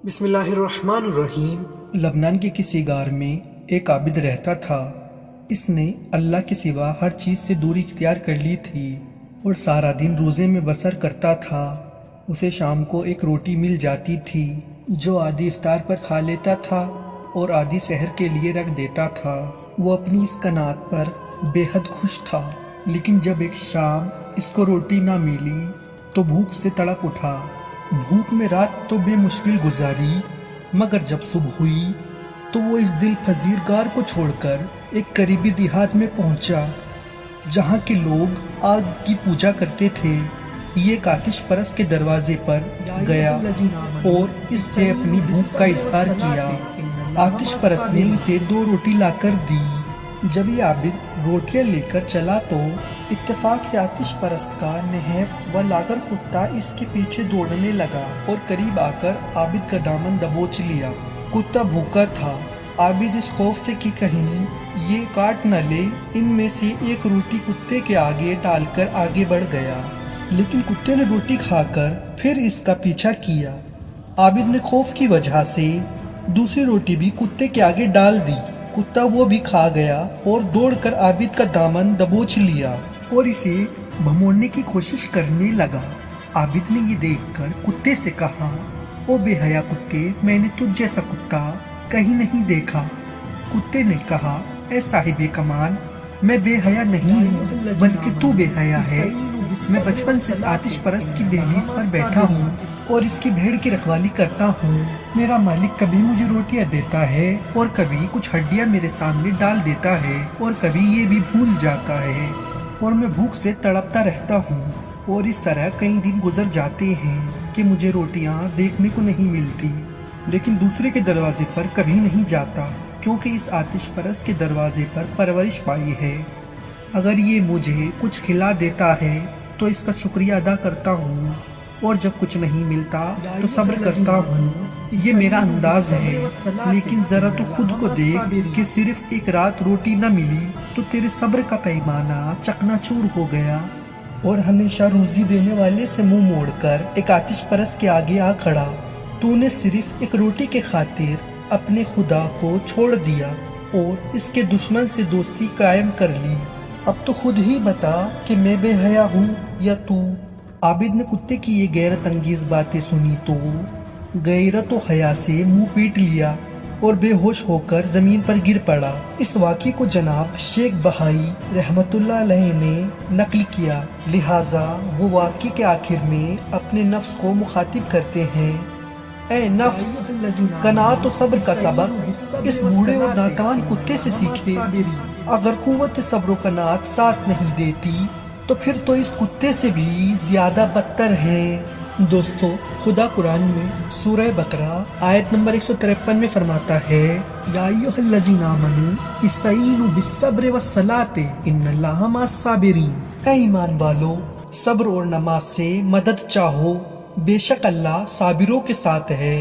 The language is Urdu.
بسم اللہ الرحمن الرحیم۔ لبنان کے کسی غار میں ایک عابد رہتا تھا۔ اس نے اللہ کے سوا ہر چیز سے دوری اختیار کر لی تھی اور سارا دن روزے میں بسر کرتا تھا۔ اسے شام کو ایک روٹی مل جاتی تھی جو آدھی افطار پر کھا لیتا تھا اور آدھی سحر کے لیے رکھ دیتا تھا۔ وہ اپنی اس قناعت پر بے حد خوش تھا، لیکن جب ایک شام اس کو روٹی نہ ملی تو بھوک سے تڑپ اٹھا۔ بھوک میں رات تو بے مشکل گزاری، مگر جب صبح ہوئی تو وہ اس دل پذیر غار کو چھوڑ کر ایک قریبی دیہات میں پہنچا جہاں کے لوگ آگ کی پوجا کرتے تھے۔ یہ ایک آتش پرست کے دروازے پر گیا اور اس سے اپنی بھوک کا اظہار کیا۔ آتش پرست نے اسے 2 روٹی لا کر دی۔ جب یہ عابد روٹیاں لے کر چلا تو اتفاق سے آتش پرست کا نحیف و لاغر کتا اس کے پیچھے دوڑنے لگا اور قریب آ کر عابد کا دامن دبوچ لیا۔ کتا بھوکا تھا۔ عابد اس خوف سے کہ کہیں یہ کاٹ نہ لے، ان میں سے ایک روٹی کتے کے آگے ڈال کر آگے بڑھ گیا، لیکن کتے نے روٹی کھا کر پھر اس کا پیچھا کیا۔ عابد نے خوف کی وجہ سے دوسری روٹی بھی کتے کے آگے ڈال دی۔ کتا وہ بھی کھا گیا اور دوڑ کر عابد کا دامن دبوچ لیا اور اسے بھموڑنے کی کوشش کرنے لگا۔ عابد نے یہ دیکھ کر کتے سے کہا، او بے حیا کتے، میں نے تجھ جیسا کتا کہیں نہیں دیکھا۔ کتے نے کہا، اے صاحب کمال، میں بے حیا نہیں ہوں بلکہ تو بے حیا ہے۔ میں بچپن سے آتش پرست کی دہلیز پر بیٹھا ہوں اور اس کی بھیڑ کی رکھوالی کرتا ہوں۔ میرا مالک کبھی مجھے روٹیاں دیتا ہے اور کبھی کچھ ہڈیاں میرے سامنے ڈال دیتا ہے اور کبھی یہ بھی بھول جاتا ہے، اور میں بھوک سے تڑپتا رہتا ہوں، اور اس طرح کئی دن گزر جاتے ہیں کہ مجھے روٹیاں دیکھنے کو نہیں ملتی، لیکن دوسرے کے دروازے پر کبھی نہیں جاتا کیونکہ اس آتش پرست کے دروازے پر پرورش پائی ہے۔ اگر یہ مجھے کچھ کھلا دیتا ہے تو اس کا شکریہ ادا کرتا ہوں، اور جب کچھ نہیں ملتا تو صبر کرتا ہوں۔ یہ میرا انداز ہے، لیکن ذرا تو خود کو دیکھ کہ صرف ایک رات روٹی نہ ملی تو تیرے صبر کا پیمانہ چکنا چور ہو گیا، اور ہمیشہ روزی دینے والے سے منہ موڑ کر ایک آتش پرست کے آگے آ کھڑا۔ تو نے صرف ایک روٹی کے خاطر اپنے خدا کو چھوڑ دیا اور اس کے دشمن سے دوستی قائم کر لی۔ اب تو خود ہی بتا کہ میں بے حیا ہوں یا تو۔ عابد نے کتے کی یہ غیرت انگیز باتیں سنی تو غیرت و حیا سے منہ پیٹ لیا اور بے ہوش ہو کر زمین پر گر پڑا۔ اس واقعے کو جناب شیخ بہائی رحمت اللہ علیہ نے نقل کیا، لہٰذا وہ واقعے کے آخر میں اپنے نفس کو مخاطب کرتے ہیں، اے نفس، قناعت و صبر کا سبق اس بوڑھے اور نادان کتے سے سیکھے۔ اگر قوت صبر و قناعت ساتھ نہیں دیتی تو پھر تو اس کتے سے بھی زیادہ بدتر ہے۔ دوستو، خدا قرآن میں سورہ بقرہ آیت نمبر 153 میں فرماتا ہے، یا ایھا الذین آمنوا استعینوا بالصبر والصلاۃ ان اللہ مع الصابرین۔ اے ایمان والو، صبر اور نماز سے مدد چاہو، بے شک اللہ صابروں کے ساتھ ہے۔